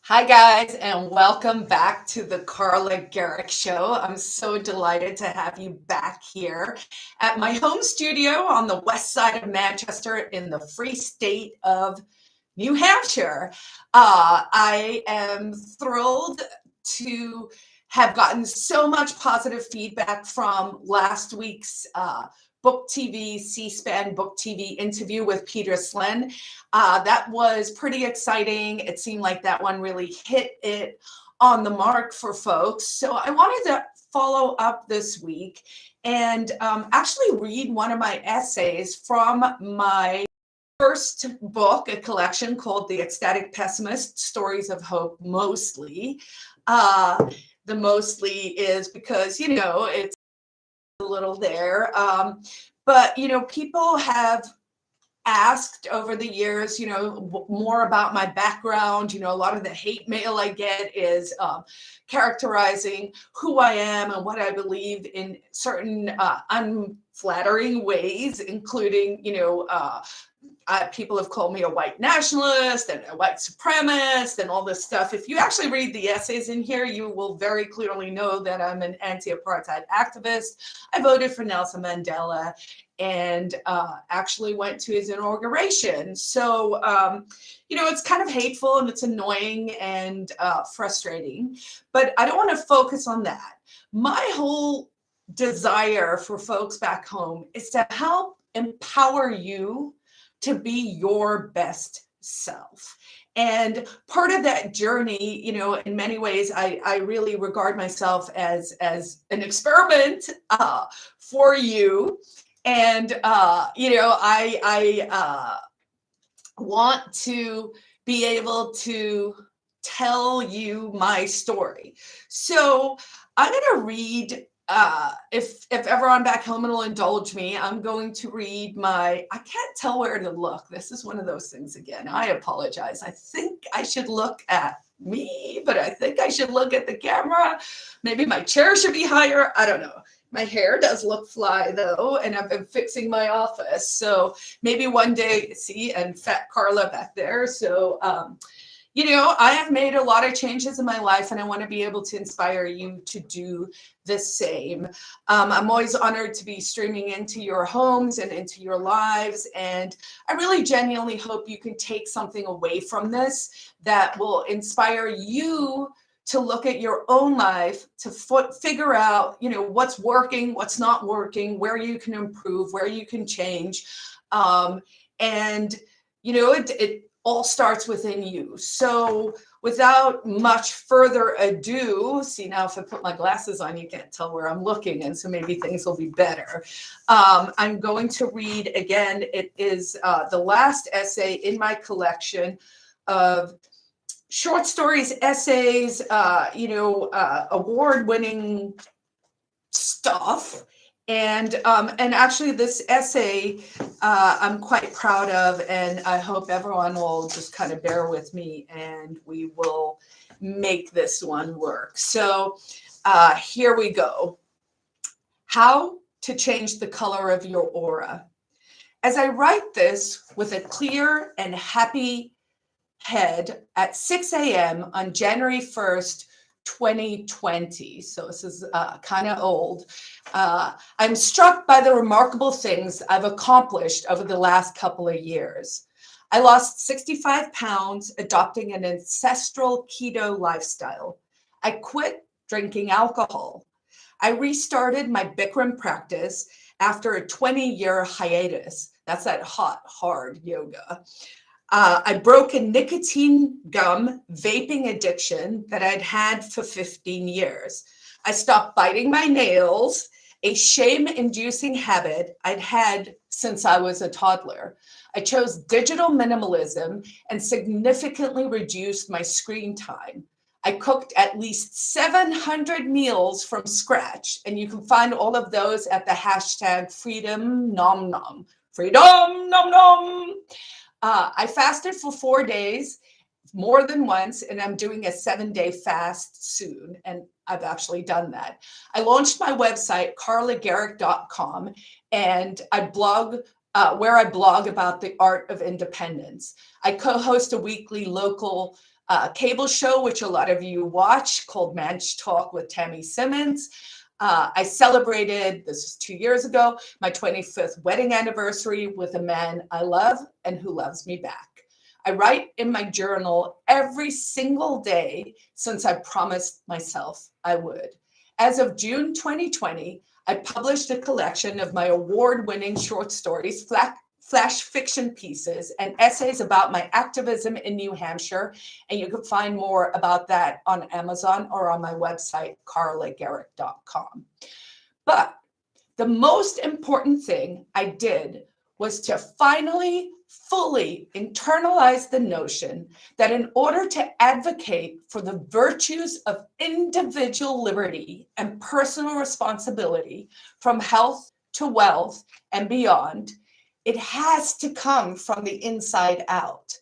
Hi, guys, and welcome back to the Carla Gericke Show. I'm so delighted to have you back here at my home studio on the west side of Manchester in the free state of New Hampshire. I am thrilled to have gotten so much positive feedback from last week's Book TV, C-SPAN Book TV interview with Peter Slen. That was pretty exciting. It seemed like that one really hit it on the mark for folks. So I wanted to follow up this week and actually read one of my essays from my first book, a collection called The Ecstatic Pessimist, Stories of Hope Mostly. The mostly is because, it's a little there. But, people have asked over the years, more about my background. A lot of the hate mail I get is characterizing who I am and what I believe in certain unflattering ways, including, people have called me a white nationalist and a white supremacist and all this stuff. If you actually read the essays in here, you will very clearly know that I'm an anti-apartheid activist. I voted for Nelson Mandela and actually went to his inauguration. So, it's kind of hateful and it's annoying and frustrating, but I don't want to focus on that. My whole desire for folks back home is to help empower you to be your best self. And part of that journey, in many ways, I really regard myself as an experiment for you. And, I want to be able to tell you my story. So I'm going to read, if ever I'm back home, it'll indulge me. I'm going to read I can't tell where to look. This is one of those things again. I apologize. I think I should look at me, but I think I should look at the camera. Maybe my chair should be higher. I don't know. My hair does look fly though, and I've been fixing my office. So maybe one day, and fat Carla back there. So, I have made a lot of changes in my life and I want to be able to inspire you to do the same. I'm always honored to be streaming into your homes and into your lives. And I really genuinely hope you can take something away from this that will inspire you to look at your own life, to figure out, what's working, what's not working, where you can improve, where you can change. It all starts within you. So without much further ado, see now if I put my glasses on, you can't tell where I'm looking. And so maybe things will be better. I'm going to read again. It is the last essay in my collection of short stories, essays, award-winning stuff. And actually this essay I'm quite proud of, and I hope everyone will just kind of bear with me and we will make this one work. So here we go. How to change the color of your aura. As I write this with a clear and happy head at 6 a.m. on January 1st, 2020. So this is kind of old. I'm struck by the remarkable things I've accomplished over the last couple of years. I lost 65 pounds, adopting an ancestral keto lifestyle. I quit drinking alcohol. I restarted my Bikram practice after a 20-year hiatus. That's that hot, hard yoga. I broke a nicotine gum vaping addiction that I'd had for 15 years. I stopped biting my nails, a shame-inducing habit I'd had since I was a toddler. I chose digital minimalism and significantly reduced my screen time. I cooked at least 700 meals from scratch, and you can find all of those at the hashtag Freedom Nom Nom. Freedom Nom Nom. I fasted for 4 days, more than once, and I'm doing a 7-day fast soon, and I've actually done that. I launched my website, carlagericke.com, and I blog where I blog about the art of independence. I co-host a weekly local cable show, which a lot of you watch, called Manch Talk with Tammy Simmons. I celebrated, this is 2 years ago, my 25th wedding anniversary with a man I love and who loves me back. I write in my journal every single day since I promised myself I would. As of June 2020, I published a collection of my award-winning short stories, flash fiction pieces, and essays about my activism in New Hampshire. And you can find more about that on Amazon or on my website, carlagericke.com. But the most important thing I did was to finally fully internalize the notion that in order to advocate for the virtues of individual liberty and personal responsibility from health to wealth and beyond, it has to come from the inside out.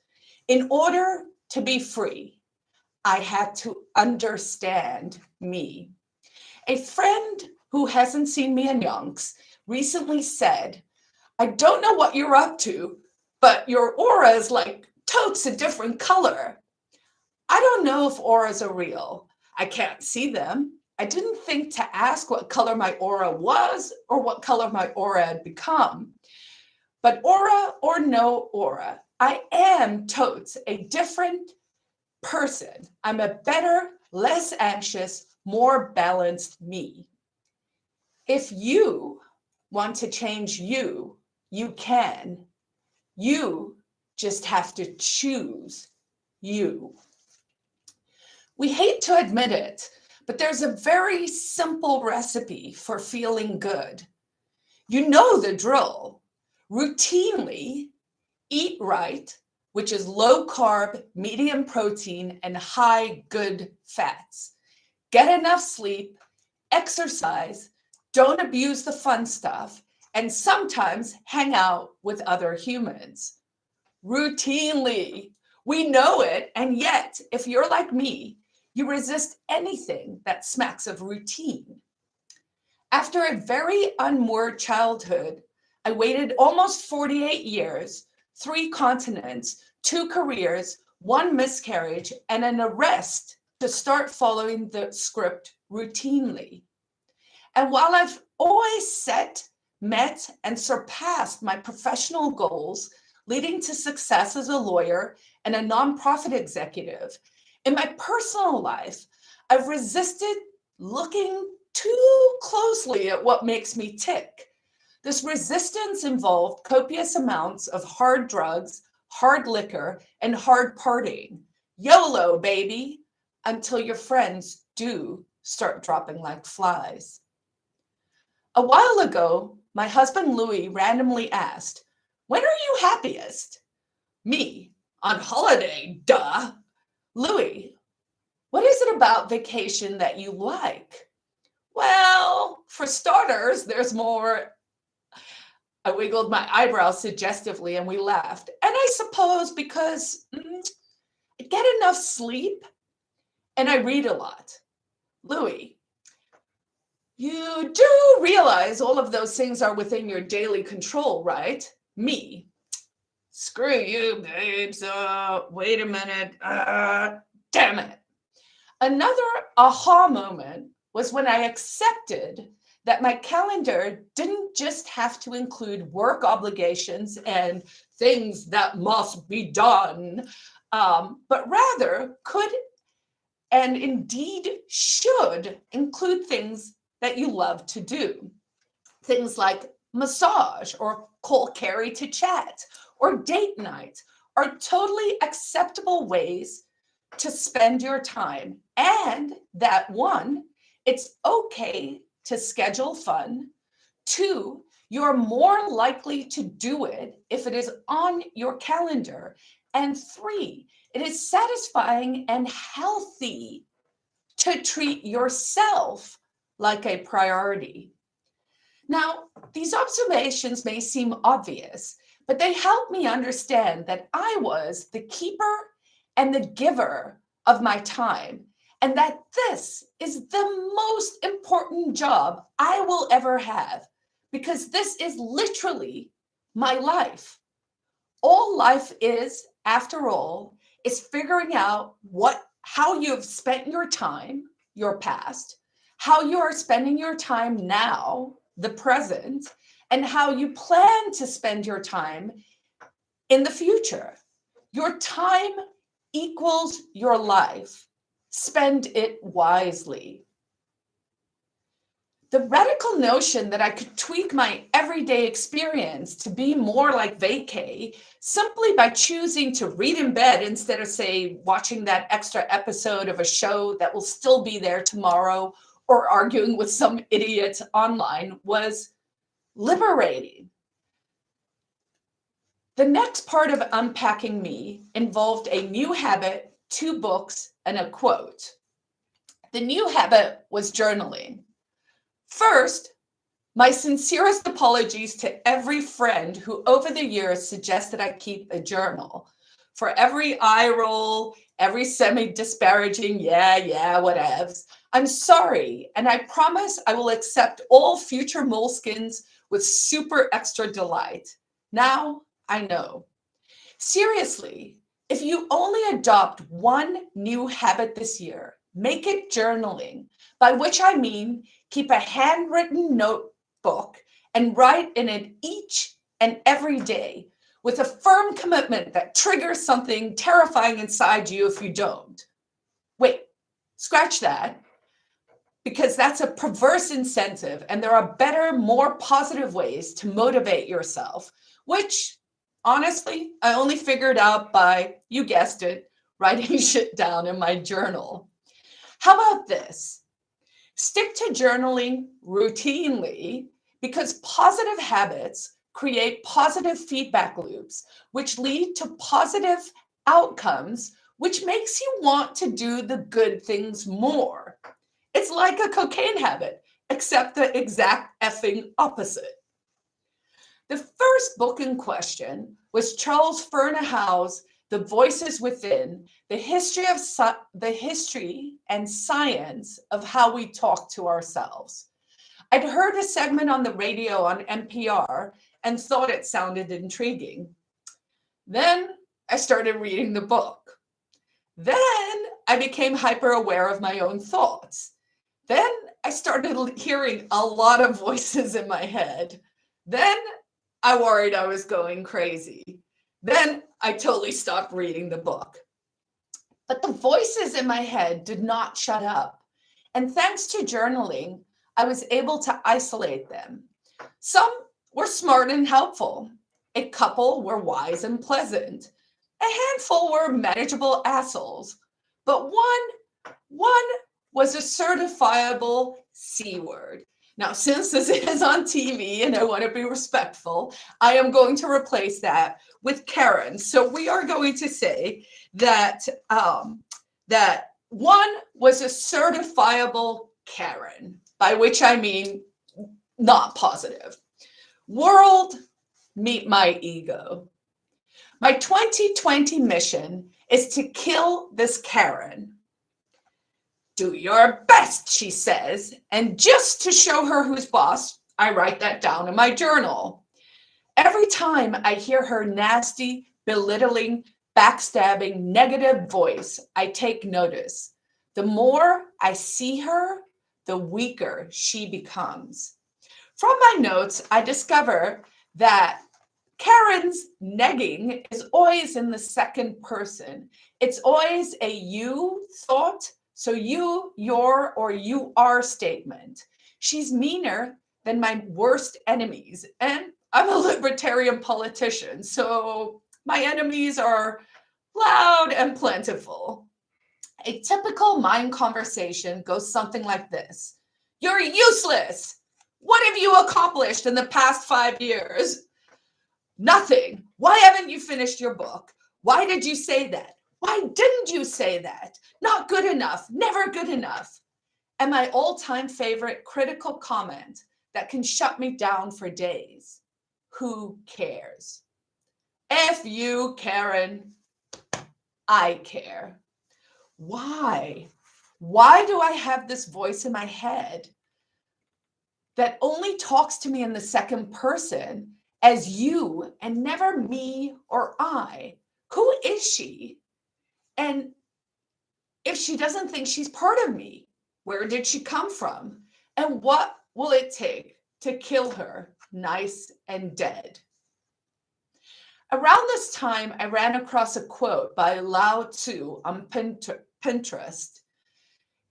In order to be free, I had to understand me. A friend who hasn't seen me in yonks recently said, "I don't know what you're up to, but your aura is like totes a different color." I don't know if auras are real. I can't see them. I didn't think to ask what color my aura was or what color my aura had become. But aura or no aura, I am totes a different person. I'm a better, less anxious, more balanced me. If you want to change you, you can. You just have to choose you. We hate to admit it, but there's a very simple recipe for feeling good. You know the drill. Routinely eat right, which is low carb, medium protein, and high good fats. Get enough sleep, exercise, don't abuse the fun stuff, and sometimes hang out with other humans. Routinely. We know it, and yet, if you're like me, you resist anything that smacks of routine. After a very unmoored childhood, I waited almost 48 years, 3 continents, 2 careers, 1 miscarriage, and an arrest to start following the script routinely. And while I've always set, met, and surpassed my professional goals, leading to success as a lawyer and a nonprofit executive, in my personal life, I've resisted looking too closely at what makes me tick. This resistance involved copious amounts of hard drugs, hard liquor, and hard partying. YOLO, baby, until your friends do start dropping like flies. A while ago, my husband Louis randomly asked, "When are you happiest?" Me, "On holiday, duh." "Louis, what is it about vacation that you like?" "Well, for starters, there's more." I wiggled my eyebrows suggestively and we laughed. "And I suppose because I get enough sleep and I read a lot." "Louis, you do realize all of those things are within your daily control, right?" Me, "Screw you, babes. Wait a minute. Damn it." Another aha moment was when I accepted that my calendar didn't just have to include work obligations and things that must be done, but rather could and indeed should include things that you love to do. Things like massage or call Carrie to chat or date night are totally acceptable ways to spend your time. And that 1, it's okay to schedule fun. 2, you're more likely to do it if it is on your calendar. And 3, it is satisfying and healthy to treat yourself like a priority. Now, these observations may seem obvious, but they help me understand that I was the keeper and the giver of my time, and that this is the most important job I will ever have, because this is literally my life. All life is, after all, is figuring out how you've spent your time, your past, how you are spending your time now, the present, and how you plan to spend your time in the future. Your time equals your life. Spend it wisely. The radical notion that I could tweak my everyday experience to be more like vacay simply by choosing to read in bed instead of, say, watching that extra episode of a show that will still be there tomorrow or arguing with some idiot online was liberating. The next part of unpacking me involved a new habit, 2 books, and a quote. The new habit was journaling. First, my sincerest apologies to every friend who over the years suggested I keep a journal. For every eye roll, every semi-disparaging, yeah, whatevs, I'm sorry, and I promise I will accept all future moleskins with super extra delight. Now, I know. Seriously, if you only adopt one new habit this year, make it journaling, by which I mean keep a handwritten notebook and write in it each and every day with a firm commitment that triggers something terrifying inside you if you don't. Wait, scratch that, because that's a perverse incentive and there are better, more positive ways to motivate yourself, which honestly, I only figured out by, you guessed it, writing shit down in my journal. How about this? Stick to journaling routinely because positive habits create positive feedback loops, which lead to positive outcomes, which makes you want to do the good things more. It's like a cocaine habit, except the exact effing opposite. The first book in question was Charles Fernahau's The Voices Within, the history and science of how we talk to ourselves. I'd heard a segment on the radio on NPR and thought it sounded intriguing. Then I started reading the book. Then I became hyper aware of my own thoughts. Then I started hearing a lot of voices in my head. Then I worried I was going crazy. Then I totally stopped reading the book. But the voices in my head did not shut up. And thanks to journaling, I was able to isolate them. Some were smart and helpful. A couple were wise and pleasant. A handful were manageable assholes. But one was a certifiable C word. Now, since this is on TV and I want to be respectful, I am going to replace that with Karen. So we are going to say that that one was a certifiable Karen, by which I mean not positive. World, meet my ego. My 2020 mission is to kill this Karen. Do your best, she says. And just to show her who's boss, I write that down in my journal. Every time I hear her nasty, belittling, backstabbing, negative voice, I take notice. The more I see her, the weaker she becomes. From my notes, I discover that Karen's negging is always in the second person. It's always a you thought, so you, your, or you are statement. She's meaner than my worst enemies. And I'm a libertarian politician, so my enemies are loud and plentiful. A typical mind conversation goes something like this. You're useless. What have you accomplished in the past 5 years? Nothing. Why haven't you finished your book? Why did you say that? Why didn't you say that? Not good enough. Never good enough. And my all-time favorite critical comment that can shut me down for days. Who cares? F you, Karen. I care. Why? Why do I have this voice in my head that only talks to me in the second person as you and never me or I? Who is she? And if she doesn't think she's part of me, where did she come from? And what will it take to kill her nice and dead? Around this time, I ran across a quote by Lao Tzu on Pinterest.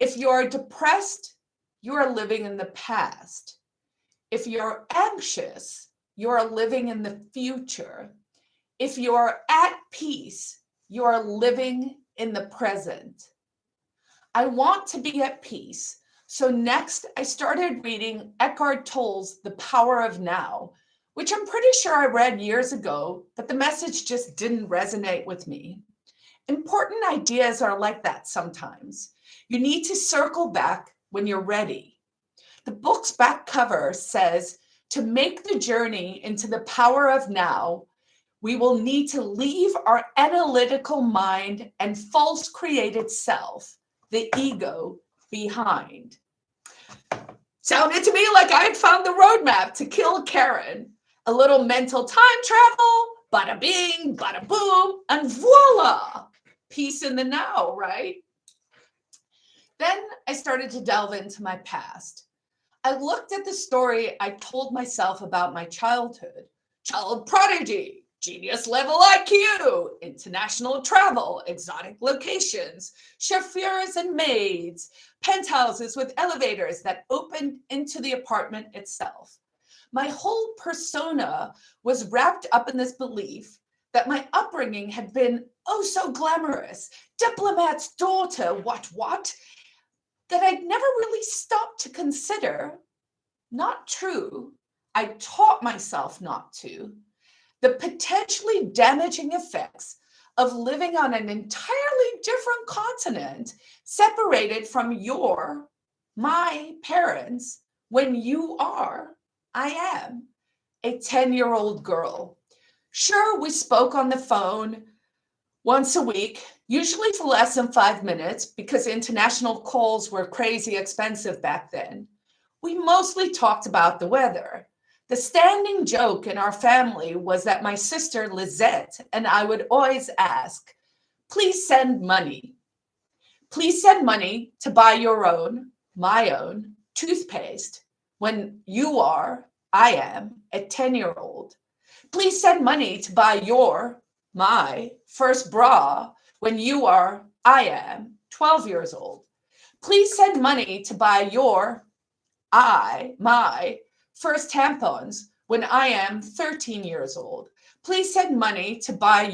If you're depressed, you are living in the past. If you're anxious, you are living in the future. If you are at peace, you are living in the present. I want to be at peace. So next, I started reading Eckhart Tolle's The Power of Now, which I'm pretty sure I read years ago, but the message just didn't resonate with me. Important ideas are like that sometimes. You need to circle back when you're ready. The book's back cover says, to make the journey into the power of now, we will need to leave our analytical mind and false created self, the ego, behind. Sounded to me like I had found the roadmap to kill Karen. A little mental time travel, bada bing, bada boom, and voila! Peace in the now, right? Then I started to delve into my past. I looked at the story I told myself about my childhood. Child prodigy, genius level IQ, international travel, exotic locations, chauffeurs and maids, penthouses with elevators that opened into the apartment itself. My whole persona was wrapped up in this belief that my upbringing had been oh so glamorous, diplomat's daughter, what, that I'd never really stopped to consider, not true, I taught myself not to, the potentially damaging effects of living on an entirely different continent, separated from my parents, when you are, I am, a 10-year-old girl. Sure, we spoke on the phone once a week, usually for less than 5 minutes, because international calls were crazy expensive back then. We mostly talked about the weather. The standing joke in our family was that my sister Lizette and I would always ask, please send money. Please send money to buy my own toothpaste when I am, a 10-year-old. Please send money to buy my first bra when I am, 12 years old. Please send money to buy my first tampons when I am 13 years old. Please send money to buy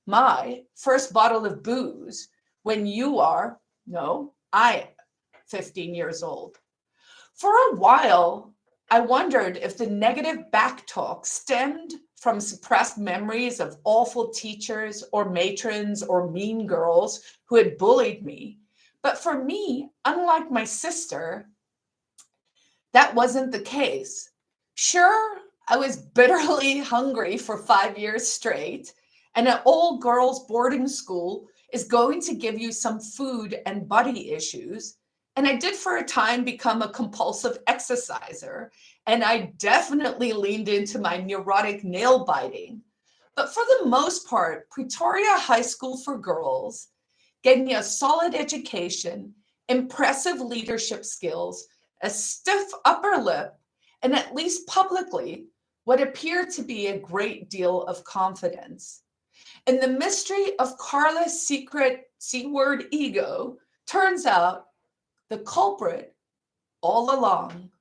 my first bottle of booze when I am 15 years old. For a while, I wondered if the negative backtalk stemmed from suppressed memories of awful teachers or matrons or mean girls who had bullied me. But for me, unlike my sister, that wasn't the case. Sure, I was bitterly hungry for 5 years straight, and an all-girls boarding school is going to give you some food and body issues. And I did for a time become a compulsive exerciser, and I definitely leaned into my neurotic nail biting. But for the most part, Pretoria High School for Girls gave me a solid education, impressive leadership skills, a stiff upper lip, and at least publicly, what appeared to be a great deal of confidence. And the mystery of Carla's secret C-word ego turns out the culprit all along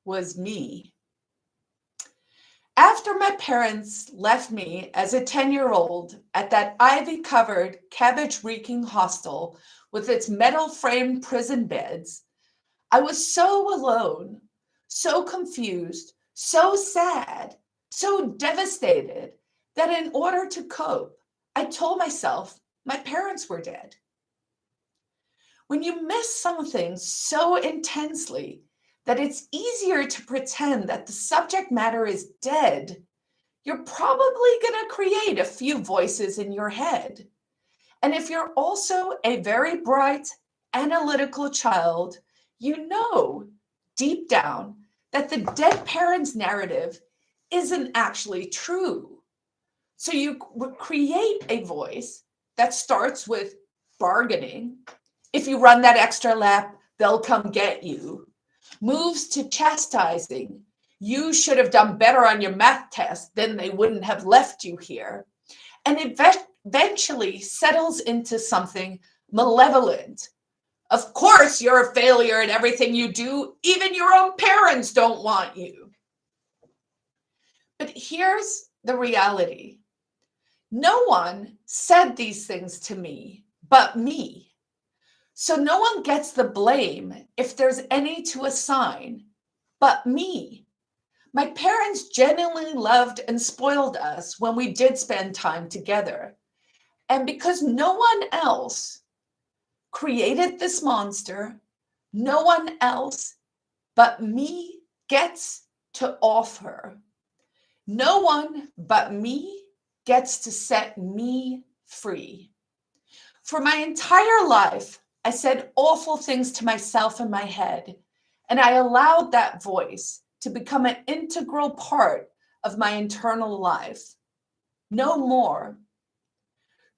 was me. After my parents left me as a 10-year-old at that ivy-covered, cabbage-reeking hostel with its metal-framed prison beds, I was so alone, so confused, so sad, so devastated that in order to cope, I told myself my parents were dead. When you miss something so intensely that it's easier to pretend that the subject matter is dead, you're probably going to create a few voices in your head. And if you're also a very bright, analytical child, you know deep down that the dead parent's narrative isn't actually true. So you create a voice that starts with bargaining. If you run that extra lap, they'll come get you. Moves to chastising. You should have done better on your math test, then they wouldn't have left you here. And it eventually settles into something malevolent. Of course, you're a failure at everything you do. Even your own parents don't want you. But here's the reality. No one said these things to me but me. So no one gets the blame if there's any to assign but me. My parents genuinely loved and spoiled us when we did spend time together. And because no one else created this monster, no one else but me gets to off her. No one but me gets to set me free. For my entire life, I said awful things to myself in my head, and I allowed that voice to become an integral part of my internal life. No more.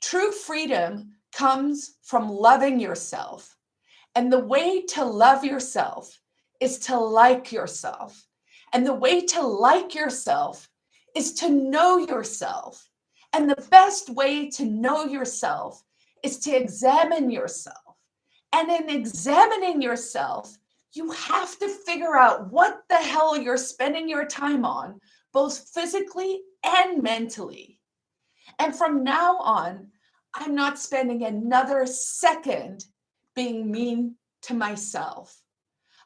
True freedom comes from loving yourself. And the way to love yourself is to like yourself. And the way to like yourself is to know yourself. And the best way to know yourself is to examine yourself. And in examining yourself, you have to figure out what the hell you're spending your time on, both physically and mentally. And from now on, I'm not spending another second being mean to myself.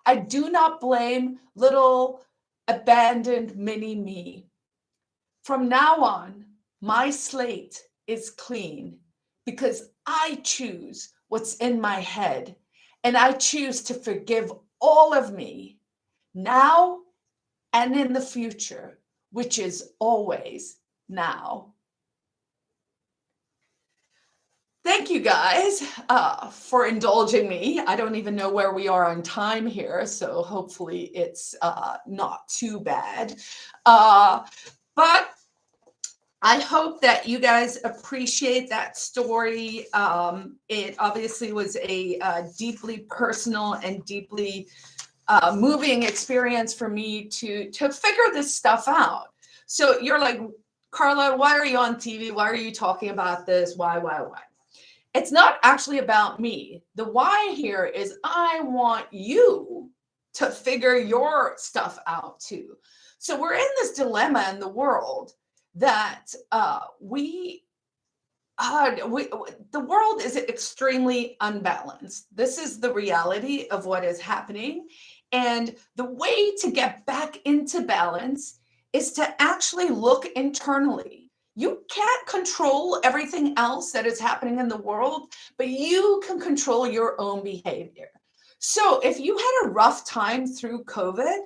I do not blame little abandoned mini me. From now on, my slate is clean because I choose what's in my head, and I choose to forgive all of me now and in the future, which is always now. Thank you guys for indulging me. I don't even know where we are on time here, so hopefully it's not too bad. But I hope that you guys appreciate that story. It obviously was a deeply personal and deeply moving experience for me to figure this stuff out. So you're like, Carla, why are you on TV? Why are you talking about this? Why? It's not actually about me. The why here is I want you to figure your stuff out too. So we're in this dilemma in the world that the world is extremely unbalanced. This is the reality of what is happening. And the way to get back into balance is to actually look internally. You can't control everything else that is happening in the world, but you can control your own behavior. So if you had a rough time through COVID,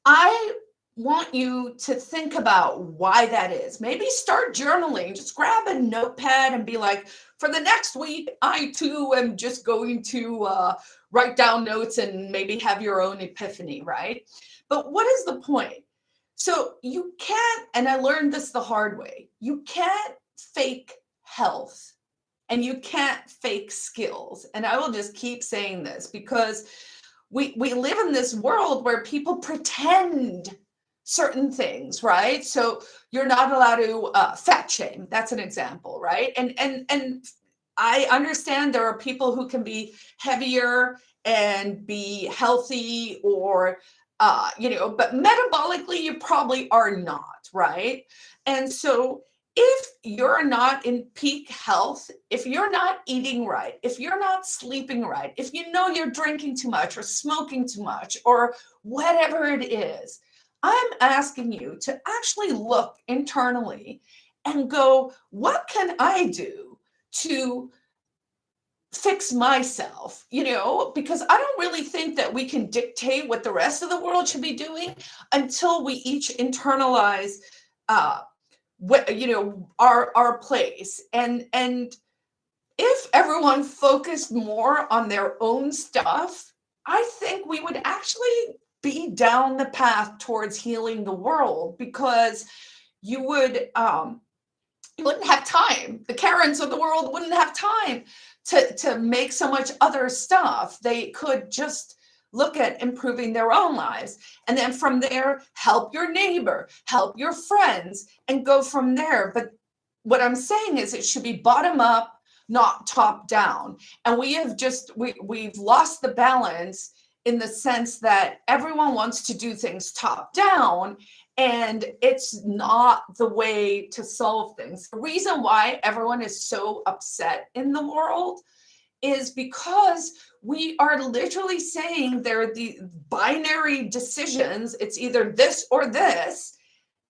I want you to think about why that is. Maybe start journaling. Just grab a notepad and be like, for the next week, I too am just going to write down notes and maybe have your own epiphany, right? But what is the point? So you can't, and I learned this the hard way, you can't fake health and you can't fake skills. And I will just keep saying this because we live in this world where people pretend certain things, right? So you're not allowed to fat shame. That's an example, right? And I understand there are people who can be heavier and be healthy or but metabolically, you probably are not, right? And so if you're not in peak health, if you're not eating right, if you're not sleeping right, if you know you're drinking too much or smoking too much or whatever it is, I'm asking you to actually look internally and go, what can I do to fix myself, because I don't really think that we can dictate what the rest of the world should be doing until we each internalize, our place. And if everyone focused more on their own stuff, I think we would actually be down the path towards healing the world because you would, you wouldn't have time. The Karens of the world wouldn't have time to make so much other stuff. They could just look at improving their own lives. And then from there, help your neighbor, help your friends, and go from there. But what I'm saying is it should be bottom up, not top down. And we've lost the balance in the sense that everyone wants to do things top down, and it's not the way to solve things. The reason why everyone is so upset in the world is because we are literally saying they're the binary decisions. It's either this or this.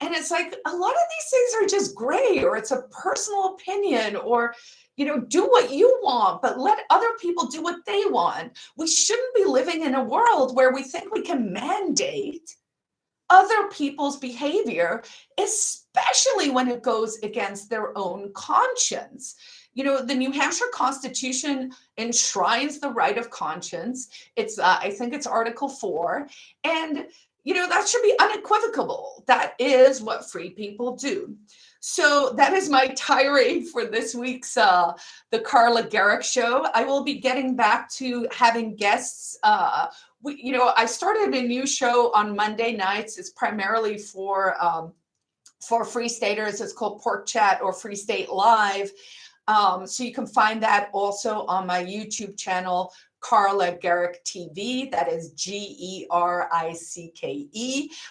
And it's like a lot of these things are just gray, or it's a personal opinion, or, do what you want, but let other people do what they want. We shouldn't be living in a world where we think we can mandate other people's behavior, especially when it goes against their own conscience. The New Hampshire Constitution enshrines the right of conscience. I think it's Article 4. And, that should be unequivocal. That is what free people do. So that is my tirade for this week's the Carla Gericke Show. I will be getting back to having guests. I started a new show on Monday nights. It's primarily for Free Staters. It's called Pork Chat or Free State Live. So you can find that also on my YouTube channel, Carla Gericke TV. That is Gericke.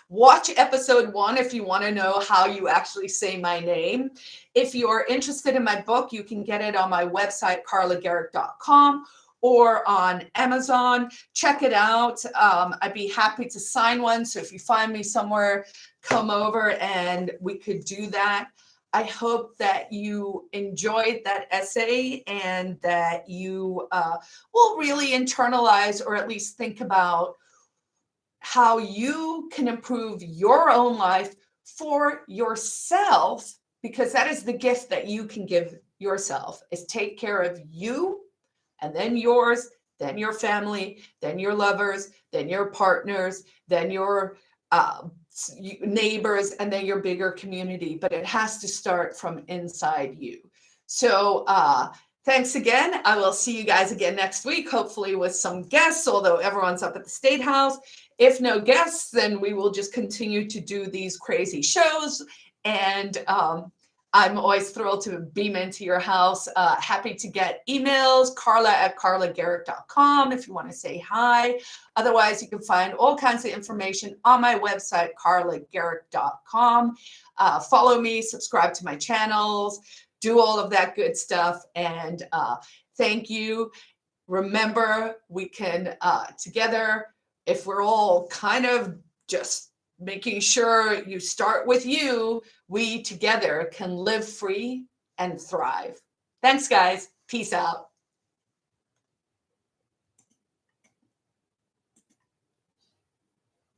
Watch episode 1 if you want to know how you actually say my name. If you're interested in my book, you can get it on my website, carlagericke.com, or on Amazon. Check it out. I'd be happy to sign one. So if you find me somewhere, come over and we could do that. I hope that you enjoyed that essay and that you will really internalize, or at least think about how you can improve your own life for yourself, because that is the gift that you can give yourself, is take care of you, and then yours, then your family, then your lovers, then your partners, then your neighbors, and then your bigger community. But it has to start from inside you. So thanks again. I will see you guys again next week, hopefully with some guests, although everyone's up at the State House. If no guests, then we will just continue to do these crazy shows. And I'm always thrilled to beam into your house. Happy to get emails, carla@carlagericke.com if you want to say hi. Otherwise, you can find all kinds of information on my website, carlagericke.com. Follow me, subscribe to my channels, do all of that good stuff. And thank you. Remember, we can together, if we're all kind of just making sure you start with you, we together can live free and thrive. Thanks, guys. Peace out.